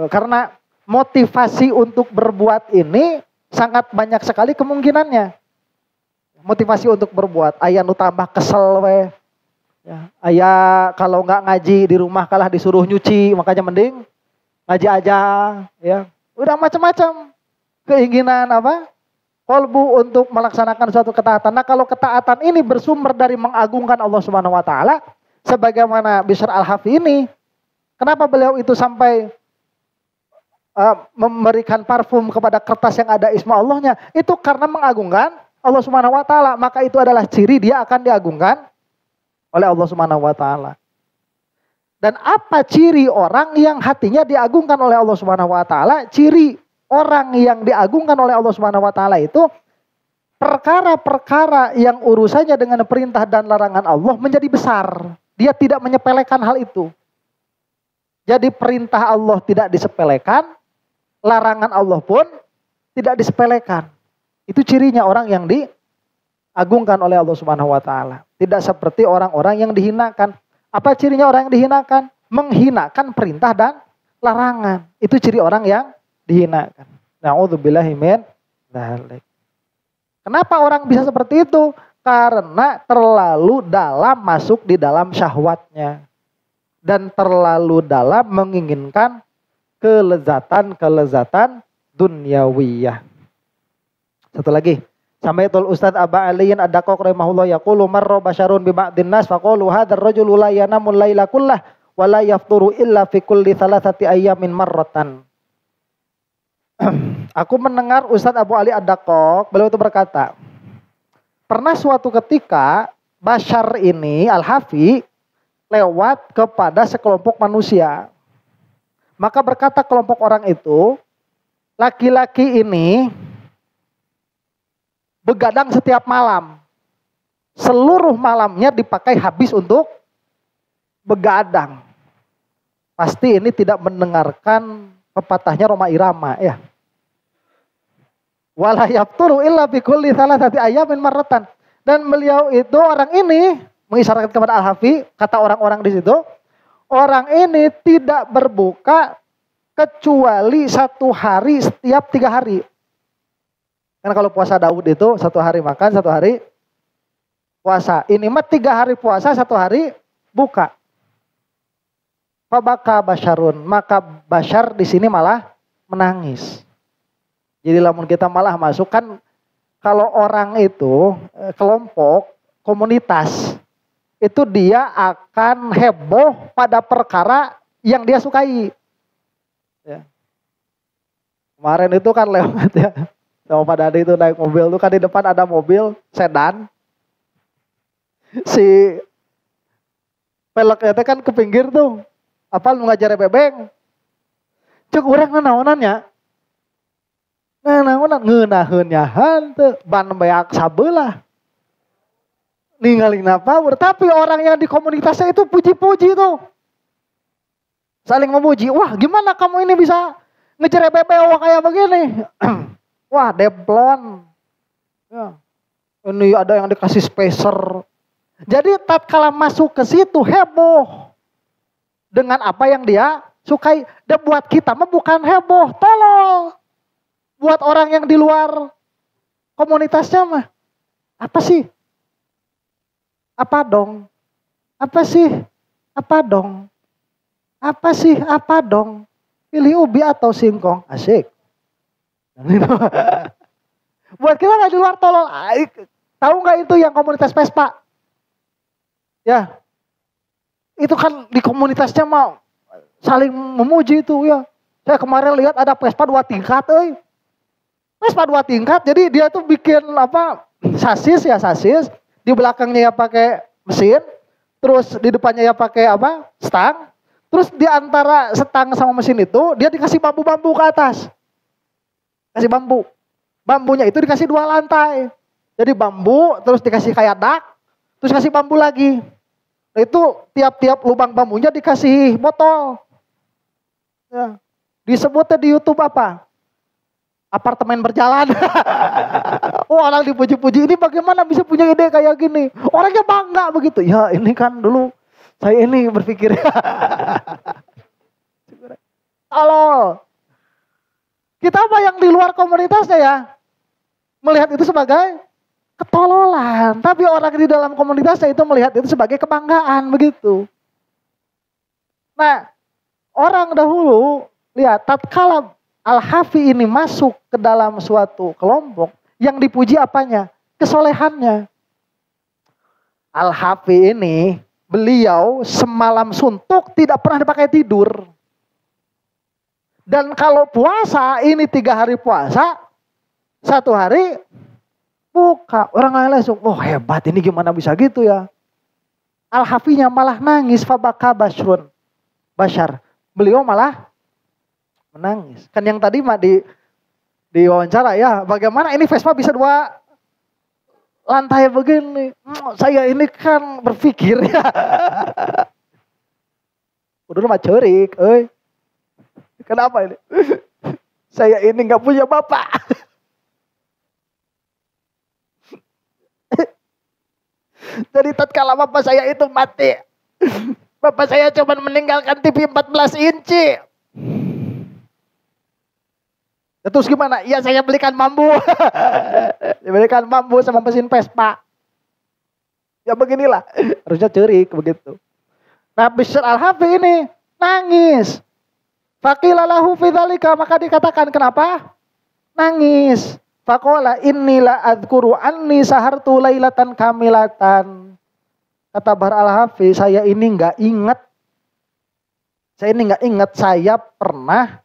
Karena motivasi untuk berbuat ini sangat banyak sekali kemungkinannya. Motivasi untuk berbuat, aya nu tambah kesel we. Ya, aya kalau nggak ngaji di rumah kalah disuruh nyuci, makanya mending ngaji aja, ya. Udah macam-macam keinginan apa? Kolbu untuk melaksanakan suatu ketaatan. Nah, kalau ketaatan ini bersumber dari mengagungkan Allah Subhanahu wa taala, sebagaimana Bishr Al-Hafi ini, kenapa beliau itu sampai memberikan parfum kepada kertas yang ada isma Allahnya? Itu karena mengagungkan Allah Subhanahu wa taala, maka itu adalah ciri dia akan diagungkan oleh Allah Subhanahu wa taala. Dan apa ciri orang yang hatinya diagungkan oleh Allah Subhanahu wa taala? Ciri orang yang diagungkan oleh Allah Subhanahu wa taala itu perkara-perkara yang urusannya dengan perintah dan larangan Allah menjadi besar. Dia tidak menyepelekan hal itu. Jadi perintah Allah tidak disepelekan, larangan Allah pun tidak disepelekan. Itu cirinya orang yang diagungkan oleh Allah Subhanahu wa taala. Tidak seperti orang-orang yang dihinakan. Apa cirinya orang yang dihinakan? Menghinakan perintah dan larangan. Itu ciri orang yang dihinakan. Na'udzubillahi min dzalik. Kenapa orang bisa seperti itu? Karena terlalu dalam masuk di dalam syahwatnya. Dan terlalu dalam menginginkan kelezatan-kelezatan dunyawiyah. Satu lagi. Samaitul Ustaz Aba Aliyin Ad-Daqqaq rahimahullah yaqulu marra basyarun bi ba'din nas faqalu hadzal rajulu la yanamu laila kullah wa la yafturu illa fi kulli thalathati ayyamin marratan. Aku mendengar Ustaz Abu Ali Ad-Daqqaq, beliau itu berkata, pernah suatu ketika Bashar ini Al-Hafi lewat kepada sekelompok manusia. Maka berkata kelompok orang itu, laki-laki ini begadang setiap malam. Seluruh malamnya dipakai habis untuk begadang. Pasti ini tidak mendengarkan pepatahnya Roma Irama, ya. Wala yafturu illa bi kulli thalathati ayyamin marratan. Dan beliau itu orang ini mengisyaratkan kepada Al-Hafi, kata orang-orang di situ, orang ini tidak berbuka kecuali 1 hari setiap 3 hari. Karena kalau puasa Daud itu 1 hari makan, 1 hari puasa. Ini mah 3 hari puasa, 1 hari buka. Fabaka Basyarun, maka Bashar di sini malah menangis. Jadi lamun kita malah masuk kan, kalau orang itu kelompok, komunitas, itu dia akan heboh pada perkara yang dia sukai. Ya. Kemarin itu kan lewat ya, sama Pak Dadi itu naik mobil itu kan di depan ada mobil sedan. Si peleknya itu kan ke pinggir tuh, apa lu ngajar bebeng. Cuk urang naonannya. Naonan ngeunaheun nyahan teu ban beak sabelah. Ninggalin apa? Tapi orang yang di komunitasnya itu puji-puji tuh. Saling memuji. Wah, gimana kamu ini bisa ngejar bebek kayak begini? Wah, deblon. Ya. Ini ada yang dikasih spacer. Jadi tatkala masuk ke situ heboh dengan apa yang dia sukai. Dan buat kita mah bukan heboh, tolol. Buat orang yang di luar komunitasnya mah apa sih? Apa dong? Apa sih? Apa dong? Apa sih? Apa dong? Pilih ubi atau singkong? Asik. Buat kita nggak di luar tolol. Tahu nggak itu yang komunitas Vespa? Ya, itu kan di komunitasnya mau saling memuji itu ya. Saya kemarin lihat ada Vespa 2 tingkat, Vespa 2 tingkat. Jadi dia tuh bikin apa? Sasis, di belakangnya ya pakai mesin, terus di depannya ya pakai apa? Stang. Terus di antara stang sama mesin itu dia dikasih bambu-bambu ke atas. Kasih bambu. Bambunya itu dikasih 2 lantai. Jadi bambu terus dikasih kayak dak, terus kasih bambu lagi. Nah, itu tiap-tiap lubang bambunya dikasih botol. Ya. Disebutnya di YouTube apa? Apartemen berjalan. Oh, orang dipuji-puji, ini bagaimana bisa punya ide kayak gini? Orangnya bangga begitu. Ya ini kan dulu saya ini berpikir. Halo. Kita apa yang di luar komunitasnya ya? melihat itu sebagai ketololan. Tapi orang di dalam komunitasnya itu melihat itu sebagai kebanggaan begitu. Nah, orang dahulu lihat tatkala Al-Hafi ini masuk ke dalam suatu kelompok, yang dipuji apanya? Kesolehannya. Al-Hafi ini, beliau semalam suntuk tidak pernah dipakai tidur. Dan kalau puasa, ini 3 hari puasa, 1 hari buka. Orang lain langsung, oh hebat ini gimana bisa gitu ya. Al-Hafinya malah nangis, fabaka Bashar. Beliau malah menangis. Kan yang tadi mah di wawancara ya, bagaimana ini Vespa bisa 2 lantai begini. Saya ini kan berpikir ya. Udah mah cerik, kenapa ini? Saya ini nggak punya bapak. Jadi tatkala bapak saya itu mati, bapak saya cuma meninggalkan TV 14 inci. Terus gimana? Ya saya belikan bambu. Dibelikan bambu sama mesin Vespa. Ya beginilah. Harusnya cerik begitu. Nah Bishr Al-Hafi ini nangis. Faqila lahu fi dzalika, maka dikatakan kenapa? Nangis. Faqala innila adzkuru anni sahartu lailatan kamilatan. Kata Bahr Al-Hafi, saya ini enggak ingat. Saya pernah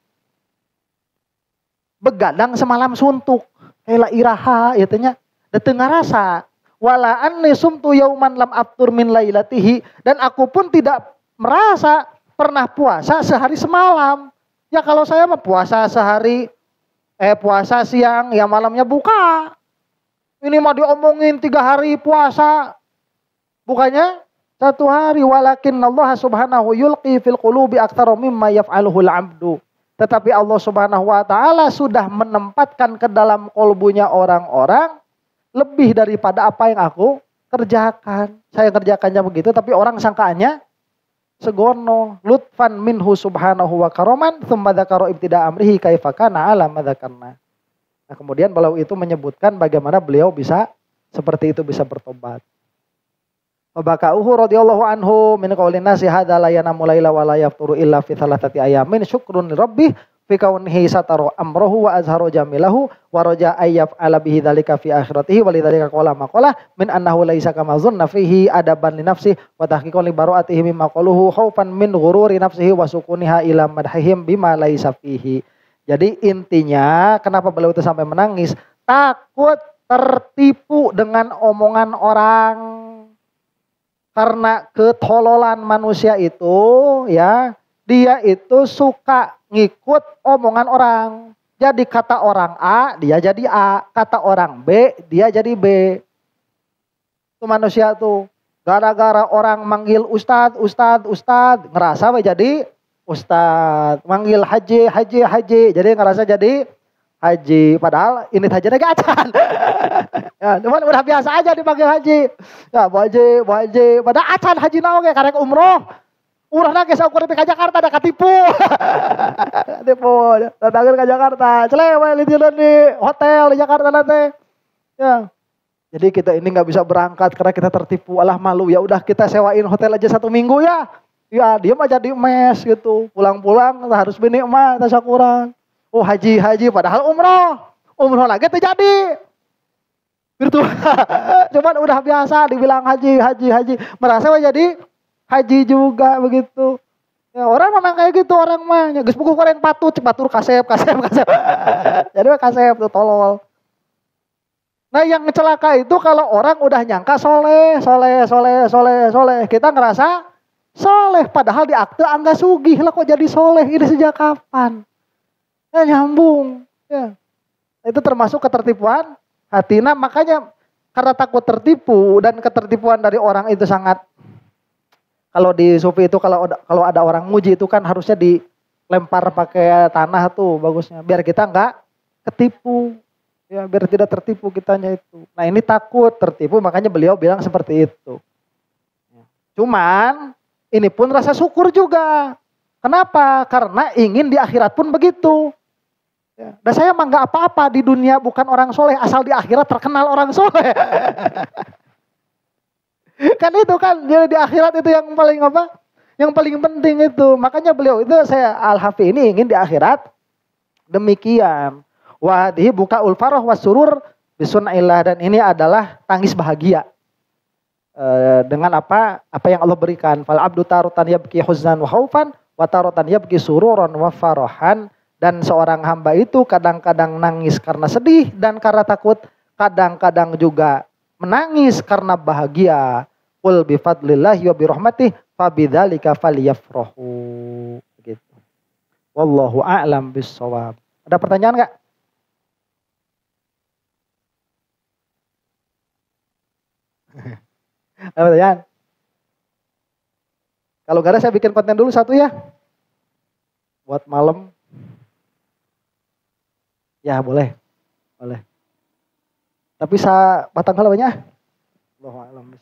begadang semalam suntuk. Ela iraha ya tanya. Da teu ngarasa. Wala anni sumtu yauman lam aftur min lailatihi, dan aku pun tidak merasa pernah puasa sehari semalam. Ya kalau saya mah puasa sehari, puasa siang, ya malamnya buka. Ini mah diomongin 3 hari puasa, bukannya 1 hari. Walakin Allah subhanahu yulqi fil qulubi aktsara mimma yaf'aluhul abdu. Tetapi Allah subhanahu wa ta'ala sudah menempatkan ke dalam kolbunya orang-orang lebih daripada apa yang aku kerjakan. Saya kerjakannya begitu, tapi orang sangkaannya segono. Lutfan minhu subhanahu wa karoman thumma dzakara ibtida amrihi kaifa kana ala ma dzakarna. Nah, kemudian beliau itu menyebutkan bagaimana beliau bisa seperti itu, bisa bertobat. Wabakauhu radhiyallahu anhu min qaulin nasi hadza la yanamu laila wa la yafturu illa fi thalathati ayamin syukrun lirabbih fi kaunihi satara amrahu wa azharu jamilahu wa raja ayyaf ala bihi dzalika fi akhiratihi wa lidzalika qala maqala min annahu laisa kama dzunna fihi adaban li nafsi wa tahqiqan li bara'atihi mimma qaluhu khaufan min ghururi nafsihi wa sukuniha ila madhihim bima laisa fihi. Jadi intinya kenapa beliau itu sampai menangis? Takut tertipu dengan omongan orang. Karena ketololan manusia itu ya, dia itu suka ngikut omongan orang. Jadi kata orang A, dia jadi A. Kata orang B, dia jadi B. Itu manusia tuh. Gara-gara orang manggil ustad, ngerasa jadi ustad. Manggil haji, jadi ngerasa jadi haji. Padahal ini haji lagi acan. Ya, cuman udah biasa aja dipanggil haji. Ya, bu haji. Padahal acan haji naon ge karek umroh. Urang ge saukur ke Jakarta ada katipu. Katipu, datangin ke Jakarta. Celewe litireun di hotel di Jakarta nanti. Ya. Jadi kita ini nggak bisa berangkat karena kita tertipu. Alah malu, ya udah kita sewain hotel aja 1 minggu ya. Ya, dia mah jadi mes gitu. Pulang-pulang harus bini mah tasa kurang. Oh haji padahal umroh lagi terjadi virtual. Cuman udah biasa dibilang haji, merasa jadi haji juga begitu. Ya, orang memang kayak gitu orang mah. Geus buku goreng patut, batur kasep. Jadi kasep tuh tolol. Nah yang celaka itu kalau orang udah nyangka soleh. Kita ngerasa soleh padahal di akte angga sugih lah kok jadi soleh. Ini sejak kapan? Ya nyambung. Ya. Itu termasuk ketertipuan hatina. Makanya karena takut tertipu dan ketertipuan dari orang itu sangat. Kalau di sufi itu kalau ada orang muji itu kan harusnya dilempar pakai tanah tuh bagusnya. Biar kita enggak ketipu. Ya biar tidak tertipu kitanya itu. Nah ini takut tertipu makanya beliau bilang seperti itu. Cuman ini pun rasa syukur juga. Kenapa? Karena ingin di akhirat pun begitu. Ya. Dan saya mah nggak apa-apa di dunia bukan orang soleh, asal di akhirat terkenal orang soleh. Kan itu kan, jadi di akhirat itu yang paling apa? Yang paling penting itu. Makanya beliau itu, saya Al-Hafi ini ingin di akhirat demikian. Wahdihi buka ulfaroh wasurur bisunnaillah, dan ini adalah tangis bahagia. Dengan apa yang Allah berikan. Fal abdu tarutan yabki huznan wa khaufan wa tarutan yabki sururan wa farahan. Dan seorang hamba itu kadang-kadang nangis karena sedih dan karena takut, kadang-kadang juga menangis karena bahagia. Qul bi fadlillahi wa bi rahmatih fabidzalika falyafrahu. Gitu. Wallahu a'lam bissawab. Ada pertanyaan enggak? Ada pertanyaan? Kalau gak ada saya bikin konten dulu satu ya. Buat malam. Ya boleh. Boleh. Tapi batang kalau banyak. Allahu a'lam.